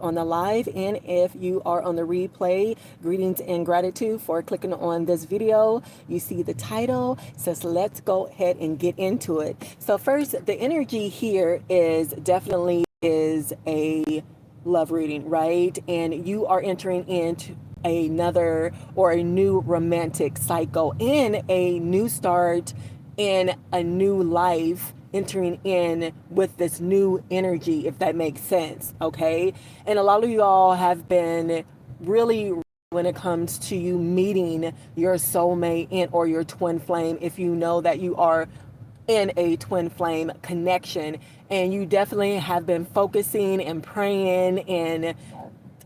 on the live, and if you are on the replay, greetings and gratitude for clicking on this video. You see the title says let's go ahead and get into it. So first, the energy here is definitely is a love reading, right? And you are entering into another or a new romantic cycle, in a new start, in a new life, entering in with this new energy, if that makes sense. Okay. And a lot of you all have been really, when it comes to you meeting your soulmate and or your twin flame, if you know that you are in a twin flame connection, and you definitely have been focusing and praying and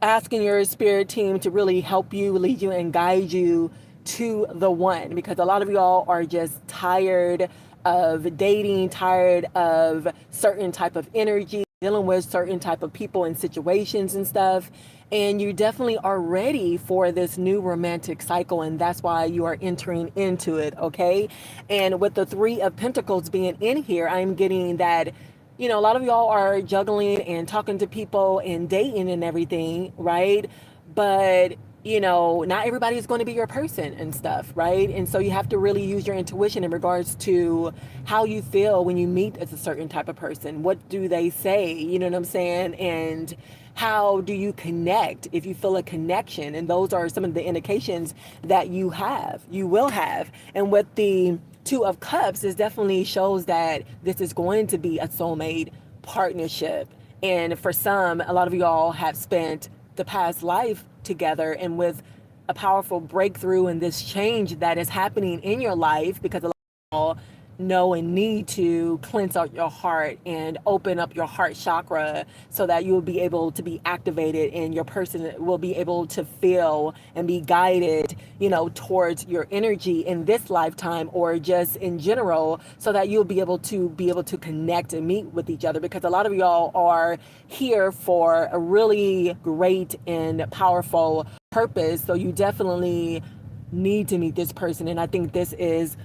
asking your spirit team to really help you, lead you, and guide you to the one, because a lot of y'all are just tired of dating, tired of certain type of energy, dealing with certain type of people and situations and stuff, and you definitely are ready for this new romantic cycle, and that's why you are entering into it. Okay. And with the Three of Pentacles being in here, I'm getting that, you know, a lot of y'all are juggling and talking to people and dating and everything, right? But, you know, not everybody is going to be your person and stuff, right? And so you have to really use your intuition in regards to how you feel when you meet as a certain type of person. What do they say? You know what I'm saying? And how do you connect if you feel a connection? And those are some of the indications that you will have. And with the Two of Cups, this definitely shows that this is going to be a soulmate partnership. And for some, a lot of y'all have spent the past life together, and with a powerful breakthrough and this change that is happening in your life, because a lot of y'all know and need to cleanse out your heart and open up your heart chakra so that you will be able to be activated, and your person will be able to feel and be guided, you know, towards your energy in this lifetime or just in general, so that you'll be able to connect and meet with each other, because a lot of y'all are here for a really great and powerful purpose. So you definitely need to meet this person, and I think this is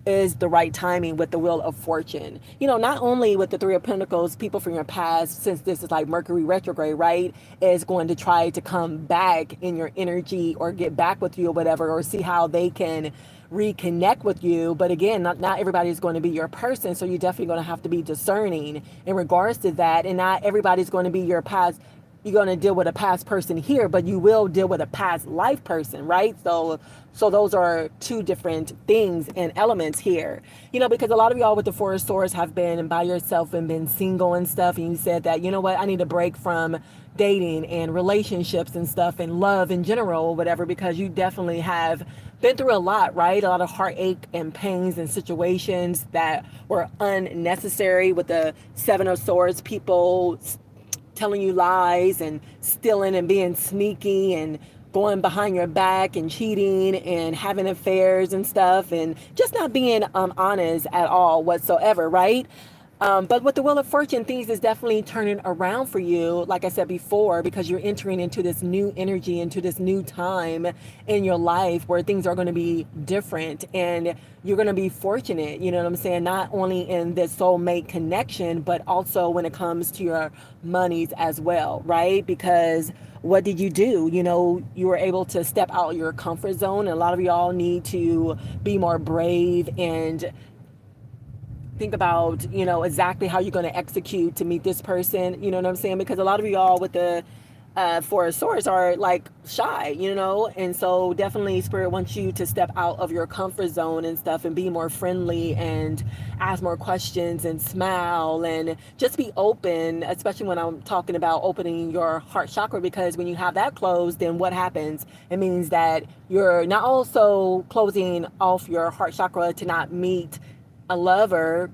the right timing with the Wheel of Fortune. You know, not only with the Three of Pentacles, people from your past, since this is like Mercury retrograde, right, is going to try to come back in your energy or get back with you or whatever, or see how they can reconnect with you. But again, not everybody is going to be your person. So you're definitely going to have to be discerning in regards to that. And not everybody's going to be your past. You're going to deal with a past person here, but you will deal with a past life person, right? So those are two different things and elements here, you know, because a lot of y'all with the Four of Swords have been by yourself and been single and stuff. And you said that, you know what, I need a break from dating and relationships and stuff and love in general or whatever, because you definitely have been through a lot, right? A lot of heartache and pains and situations that were unnecessary, with the Seven of Swords, people telling you lies and stealing and being sneaky and going behind your back and cheating and having affairs and stuff, and just not being honest at all whatsoever, right? But with the Wheel of Fortune, things is definitely turning around for you, like I said before, because you're entering into this new energy, into this new time in your life where things are going to be different, and you're going to be fortunate, you know what I'm saying? Not only in this soulmate connection, but also when it comes to your monies as well, right? Because what did you do? You know, you were able to step out your comfort zone. And a lot of y'all need to be more brave and think about, you know, exactly how you're going to execute to meet this person. You know what I'm saying? Because a lot of y'all with the Four of Swords are like shy, you know, and so definitely Spirit wants you to step out of your comfort zone and stuff and be more friendly and ask more questions and smile and just be open, especially when I'm talking about opening your heart chakra, because when you have that closed, then what happens? It means that you're not also closing off your heart chakra to not meet a lover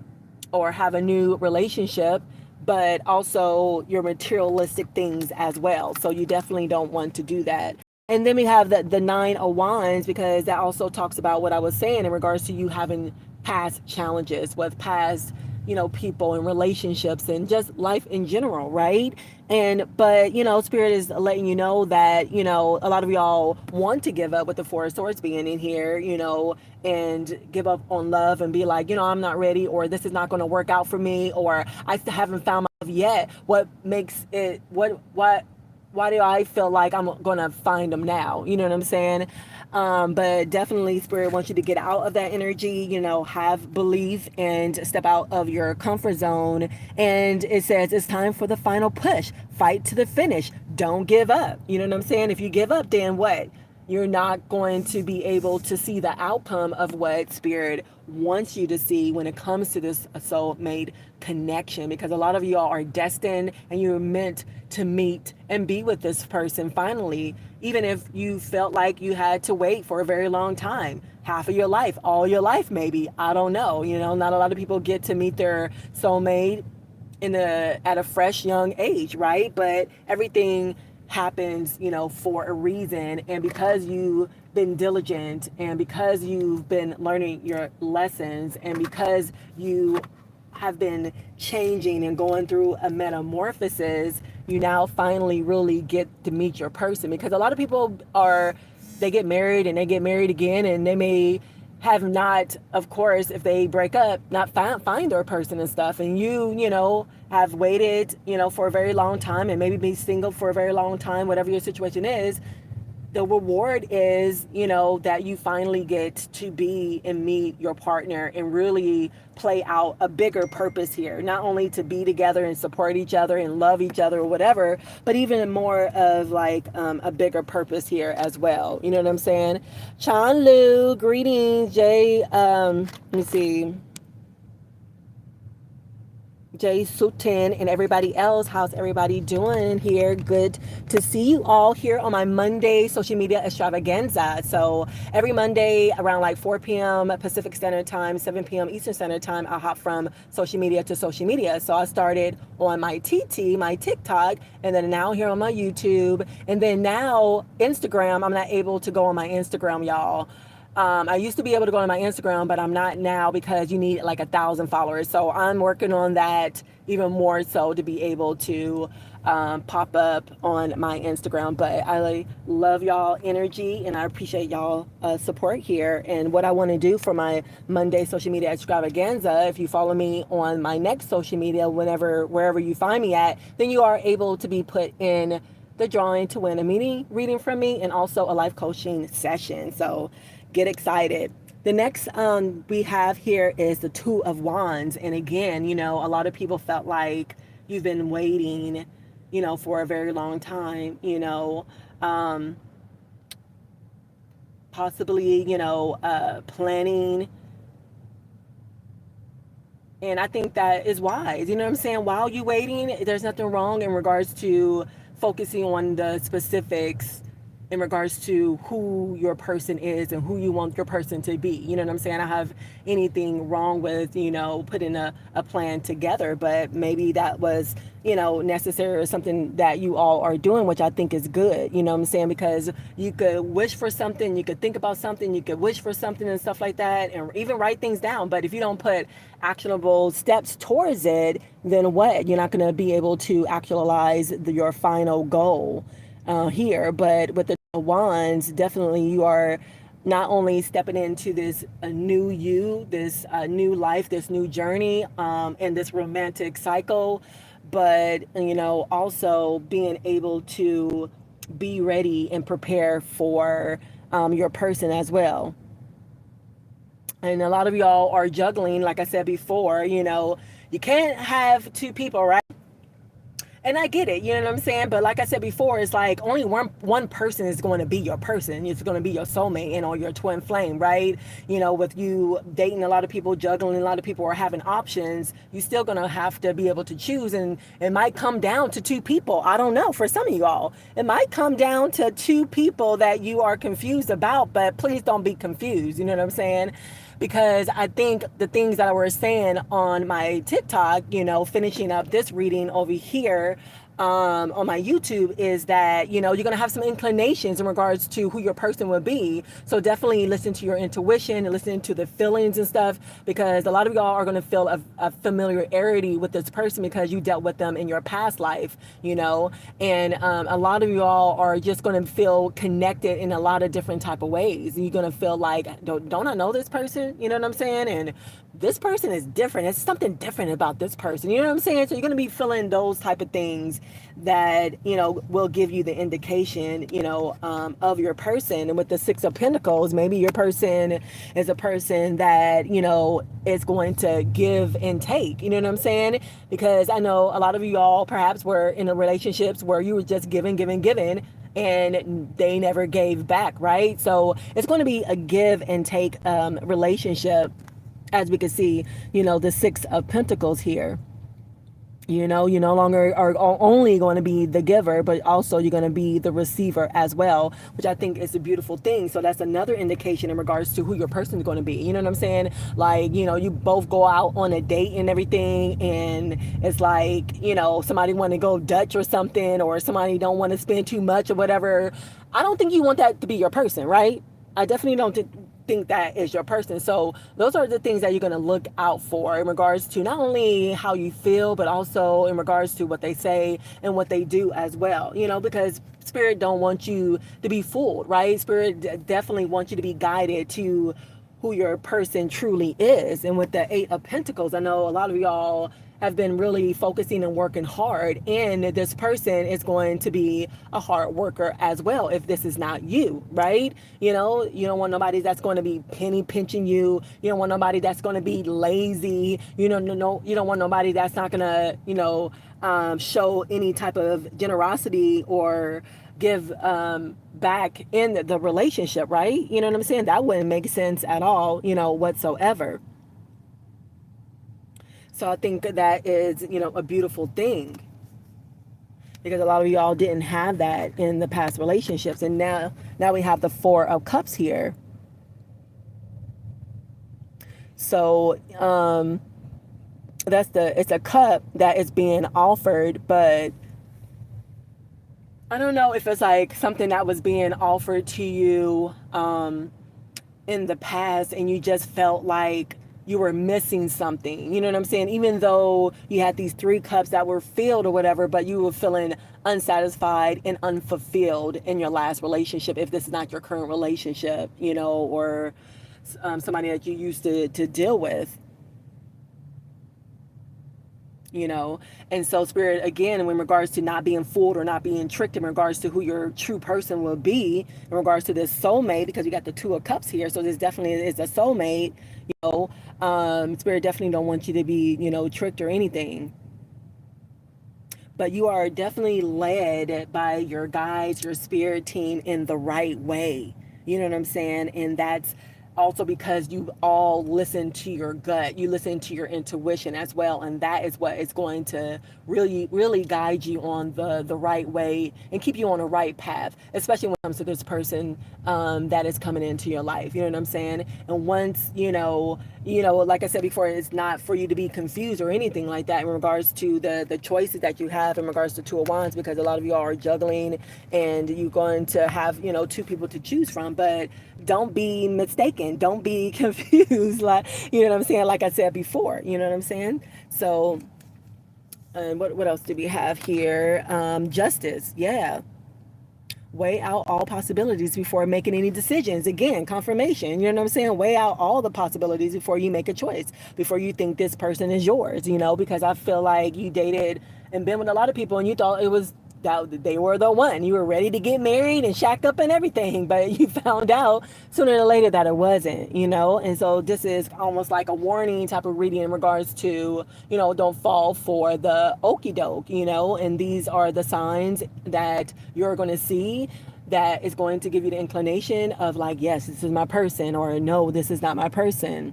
or have a new relationship, but also your materialistic things as well. So you definitely don't want to do that. And then we have the Nine of Wands, because that also talks about what I was saying in regards to you having past challenges with past, you know, people and relationships and just life in general, right? But you know, Spirit is letting you know that, you know, a lot of y'all want to give up with the Four of Swords being in here, you know, and give up on love and be like, you know, I'm not ready, or this is not going to work out for me, or I haven't found my love yet. What makes it, what why do I feel like I'm gonna find them now? You know what I'm saying? But definitely spirit wants you to get out of that energy, you know, have belief and step out of your comfort zone. And it says it's time for the final push. Fight to the finish. Don't give up. You know what I'm saying? If you give up, then what? You're not going to be able to see the outcome of what spirit wants you to see when it comes to this soulmate connection, because a lot of y'all are destined and you're meant to meet and be with this person finally, even if you felt like you had to wait for a very long time, half of your life, all your life, maybe, I don't know. You know, not a lot of people get to meet their soulmate at a fresh young age, right? But everything happens, you know, for a reason. And because you've been diligent, and because you've been learning your lessons, and because you have been changing and going through a metamorphosis, you now finally really get to meet your person. Because a lot of people they get married and they get married again, and they may have not, of course, if they break up, not find their person and stuff. And you know, have waited, you know, for a very long time, and maybe be single for a very long time, whatever your situation is. The reward is, you know, that you finally get to be and meet your partner and really play out a bigger purpose here. Not only to be together and support each other and love each other or whatever, but even more of like a bigger purpose here as well. You know what I'm saying? Chan Lu, greetings, Jay. Let me see. Jay Sutin and everybody else. How's everybody doing here? Good to see you all here on my Monday social media extravaganza. So every Monday around like 4 p.m. Pacific Standard Time, 7 p.m. Eastern Standard Time, I'll hop from social media to social media. So I started on my my TikTok, and then now here on my YouTube, and then now Instagram. I'm not able to go on my Instagram, y'all. I used to be able to go on my Instagram, but I'm not now because you need like 1,000 followers. So I'm working on that even more so to be able to pop up on my Instagram. But I love y'all energy, and I appreciate y'all support here. And what I want to do for my Monday social media extravaganza, if you follow me on my next social media, wherever you find me at, then you are able to be put in the drawing to win a mini reading from me and also a life coaching session. So get excited. The next we have here is the Two of Wands. And again, you know, a lot of people felt like you've been waiting, you know, for a very long time, you know, possibly, you know, planning. And I think that is wise. You know what I'm saying? While you're waiting, there's nothing wrong in regards to focusing on the specifics in regards to who your person is and who you want your person to be. You know what I'm saying? I don't have anything wrong with, you know, putting a plan together, but maybe that was, you know, necessary or something that you all are doing, which I think is good. You know what I'm saying? Because you could wish for something, you could think about something, you could wish for something and stuff like that, and even write things down. But if you don't put actionable steps towards it, then what? You're not going to be able to actualize your final goal here. But with the Wands, definitely you are not only stepping into this new you, this new life, this new journey, and this romantic cycle, but, you know, also being able to be ready and prepare for your person as well. And a lot of y'all are juggling, like I said before, you know, you can't have two people, right? And I get it, you know what I'm saying? But like I said before, it's like only one person is going to be your person. It's going to be your soulmate and or your twin flame, right? You know, with you dating a lot of people, juggling a lot of people, or having options, you're still going to have to be able to choose. And it might come down to two people. I don't know. For some of y'all, it might come down to two people that you are confused about, but please don't be confused. You know what I'm saying? Because I think the things that I was saying on my TikTok, you know, finishing up this reading over here on my YouTube, is that, you know, you're going to have some inclinations in regards to who your person would be. So definitely listen to your intuition and listen to the feelings and stuff, because a lot of y'all are going to feel a familiarity with this person because you dealt with them in your past life, you know, and a lot of y'all are just going to feel connected in a lot of different type of ways. You're going to feel like, don't I know this person? You know what I'm saying? And this person is different. It's something different about this person. You know what I'm saying? So you're going to be feeling those type of things that, will give you the indication, of your person. And with the Six of Pentacles, maybe your person is a person that, is going to give and take, you know what I'm saying? Because I know a lot of you all perhaps were in relationships where you were just giving, and they never gave back, right? So it's going to be a give and take relationship, as we can see, the Six of Pentacles here. You no longer are only going to be the giver, but also you're going to be the receiver as well, which I think is a beautiful thing. So that's another indication in regards to who your person is going to be. You know what I'm saying? Like, you both go out on a date and everything, and it's like, somebody want to go Dutch or something, or somebody don't want to spend too much or whatever. I don't think you want that to be your person, right? I definitely don't think that is your person. So those are the things that you're going to look out for in regards to not only how you feel, but also in regards to what they say and what they do as well, because Spirit don't want you to be fooled, right? Spirit definitely wants you to be guided to who your person truly is. And with the Eight of Pentacles, I know a lot of y'all have been really focusing and working hard, and this person is going to be a hard worker as well if this is not you, right? You don't want nobody that's going to be penny pinching you. You don't want nobody that's going to be lazy. You don't want nobody that's not going to show any type of generosity or give back in the relationship, right? You know what I'm saying? That wouldn't make sense at all, whatsoever. So I think that is, a beautiful thing, because a lot of y'all didn't have that in the past relationships. And now we have the Four of Cups here. So it's a cup that is being offered, but I don't know if it's like something that was being offered to you in the past, and you just felt like you were missing something. You know what I'm saying? Even though you had these three cups that were filled or whatever, but you were feeling unsatisfied and unfulfilled in your last relationship, if this is not your current relationship, or somebody that you used to deal with. And so Spirit, again, in regards to not being fooled or not being tricked in regards to who your true person will be, in regards to this soulmate, because you got the Two of Cups here, so this definitely is a soulmate. Spirit definitely don't want you to be tricked or anything, but you are definitely led by your guides, your spirit team, in the right way. You know what I'm saying? And that's also because you all listen to your gut, you listen to your intuition as well, and that is what is going to really guide you on the right way and keep you on the right path, especially when it comes to this person that is coming into your life. You know what I'm saying? And once like I said before, it's not for you to be confused or anything like that in regards to the choices that you have in regards to Two of Wands, because a lot of you are juggling and you're going to have two people to choose from. But don't be mistaken, don't be confused, like, you know what I'm saying, like I said before, you know what I'm saying? So what else do we have here? Justice. Yeah, weigh out all possibilities before making any decisions. Again, confirmation. You know what I'm saying? Weigh out all the possibilities before you make a choice, before you think this person is yours, because I feel like you dated and been with a lot of people and you thought it was that they were the one. You were ready to get married and shack up and everything, but you found out sooner or later that it wasn't, and so this is almost like a warning type of reading in regards to, don't fall for the okie doke, and these are the signs that you're going to see that is going to give you the inclination of like, yes, this is my person, or no, this is not my person.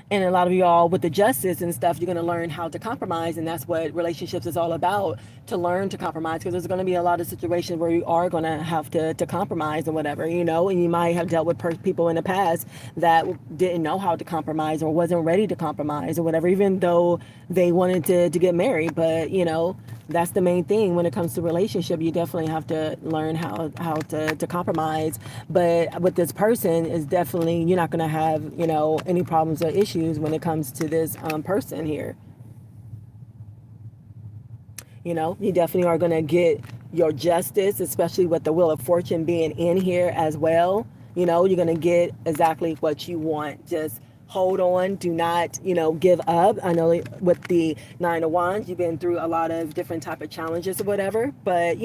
And a lot of y'all with the justice and stuff, you're going to learn how to compromise. And that's what relationships is all about, to learn to compromise, because there's going to be a lot of situations where you are going to have to compromise or whatever, and you might have dealt with people in the past that didn't know how to compromise or wasn't ready to compromise or whatever, even though they wanted to get married. But, that's the main thing when it comes to relationship. You definitely have to learn how to compromise. But with this person, is definitely, you're not going to have, any problems or issues when it comes to this person here. You definitely are going to get your justice, especially with the Wheel of Fortune being in here as well. You're going to get exactly what you want. Just hold on, do not, give up. I know with the Nine of Wands, you've been through a lot of different type of challenges or whatever, but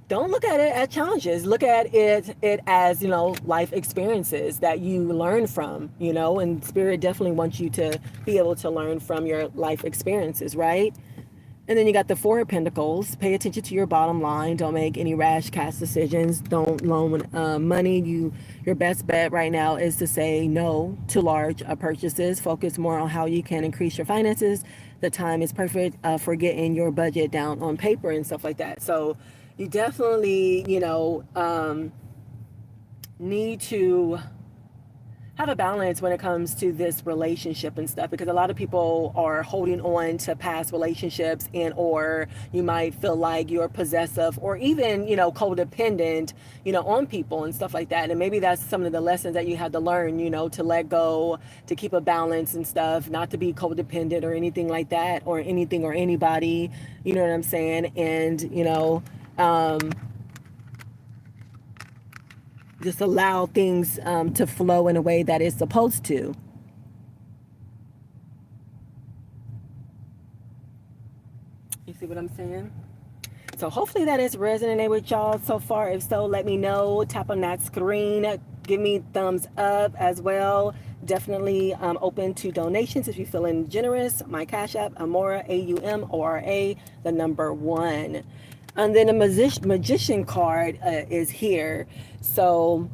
don't look at it as challenges. Look at it as, life experiences that you learn from, and Spirit definitely wants you to be able to learn from your life experiences, right? And then you got the Four of Pentacles. Pay attention to your bottom line. Don't make any rash cash decisions. Don't loan money. Your best bet right now is to say no to large purchases. Focus more on how you can increase your finances. The time is perfect for getting your budget down on paper and stuff like that. So you definitely, need to have a balance when it comes to this relationship and stuff, because a lot of people are holding on to past relationships, and or you might feel like you're possessive or even codependent on people and stuff like that. And maybe that's some of the lessons that you had to learn, to let go, to keep a balance and stuff, not to be codependent or anything like that, or anything or anybody, you know what I'm saying? And just allow things to flow in a way that it's supposed to. You see what I'm saying? So hopefully that is resonating with y'all so far. If so, let me know. Tap on that screen. Give me thumbs up as well. Definitely open to donations if you're feeling generous. My Cash App, Amora, AUMORA, the number 1. And then the magician card is here. So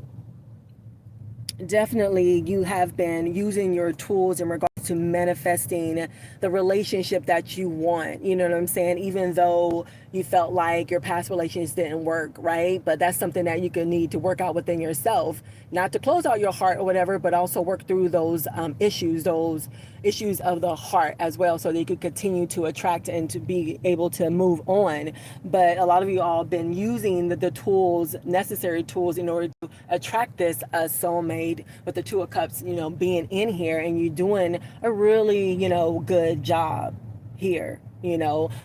definitely you have been using your tools in regards to manifesting the relationship that you want. You know what I'm saying? Even though you felt like your past relations didn't work, right? But that's something that you can need to work out within yourself, not to close out your heart or whatever, but also work through those issues of the heart as well, so that you could continue to attract and to be able to move on. But a lot of you all have been using the tools, necessary tools, in order to attract this soulmate, with the Two of Cups, being in here, and you doing a really, good job here.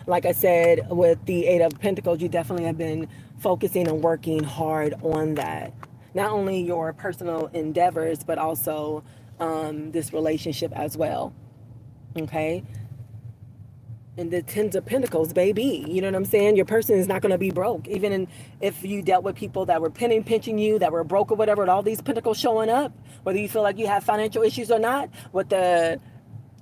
Like I said, with the Eight of Pentacles, you definitely have been focusing and working hard on that. Not only your personal endeavors, but also this relationship as well. Okay? And the Ten of Pentacles, baby. You know what I'm saying? Your person is not going to be broke. Even if you dealt with people that were pinching you, that were broke or whatever, and all these pentacles showing up, whether you feel like you have financial issues or not, with the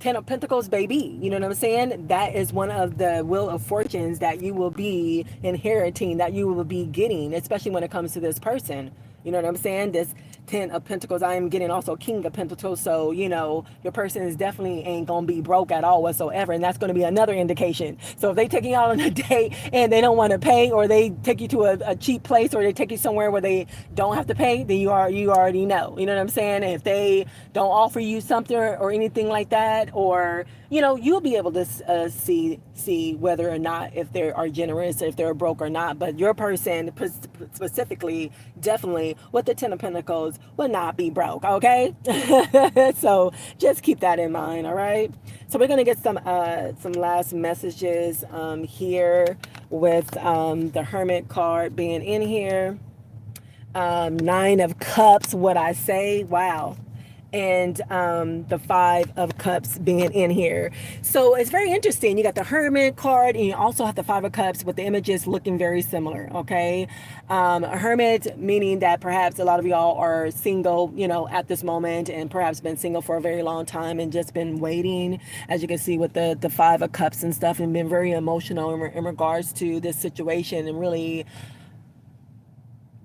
Ten of Pentacles, baby, you know what I'm saying? That is one of the wheel of fortunes that you will be inheriting, that you will be getting, especially when it comes to this person. You know what I'm saying? This Ten of Pentacles, I am getting also King of Pentacles. So, your person is definitely ain't going to be broke at all whatsoever. And that's going to be another indication. So if they take you out on a date and they don't want to pay, or they take you to a cheap place, or they take you somewhere where they don't have to pay, then you already know. You know what I'm saying? If they don't offer you something or anything like that, or, you'll be able to see whether or not, if they are generous, if they're broke or not. But your person specifically, definitely, with the Ten of Pentacles, will not be broke, okay? So just keep that in mind, all right? So we're going to get some last messages here, with the Hermit card being in here. Nine of Cups, what I say, wow. And the Five of Cups being in here. So it's very interesting. You got the Hermit card, and you also have the Five of Cups, with the images looking very similar, okay? A Hermit, meaning that perhaps a lot of y'all are single, at this moment, and perhaps been single for a very long time and just been waiting, as you can see with the Five of Cups and stuff, and been very emotional in regards to this situation, and really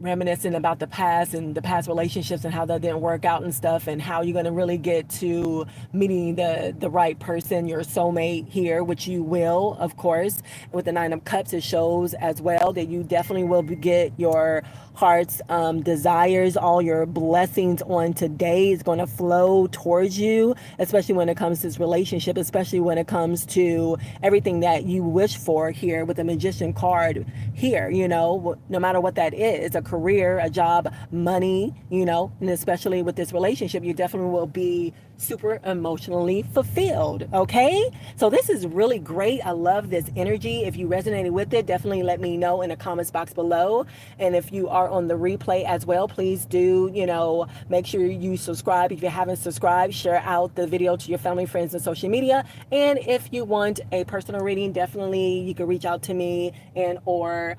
reminiscing about the past and the past relationships and how that didn't work out and stuff, and how you're going to really get to meeting the right person, your soulmate here, which you will, of course. With the Nine of Cups, it shows as well that you definitely will get your heart's desires. All your blessings on today is going to flow towards you, especially when it comes to this relationship, especially when it comes to everything that you wish for here with the Magician card here, no matter what that is. A career, a job, money, you know, and especially with this relationship, you definitely will be super emotionally fulfilled. Okay, so this is really great. I love this energy. If you resonated with it, definitely let me know in the comments box below. And if you are on the replay as well, please do, you know, make sure you subscribe. If you haven't subscribed, share out the video to your family, friends, and social media. And if you want a personal reading, definitely you can reach out to me and or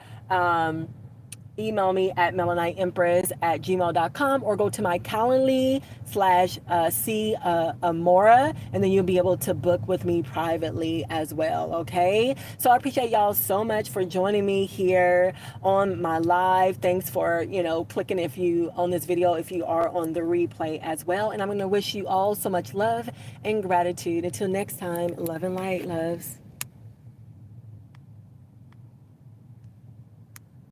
email me at melaniteempress@gmail.com, or go to my Calendly /C Amora, and then you'll be able to book with me privately as well. Okay, so I appreciate y'all so much for joining me here on my live. Thanks for, you know, clicking if you on this video, if you are on the replay as well. And I'm going to wish you all so much love and gratitude. Until next time, love and light, loves.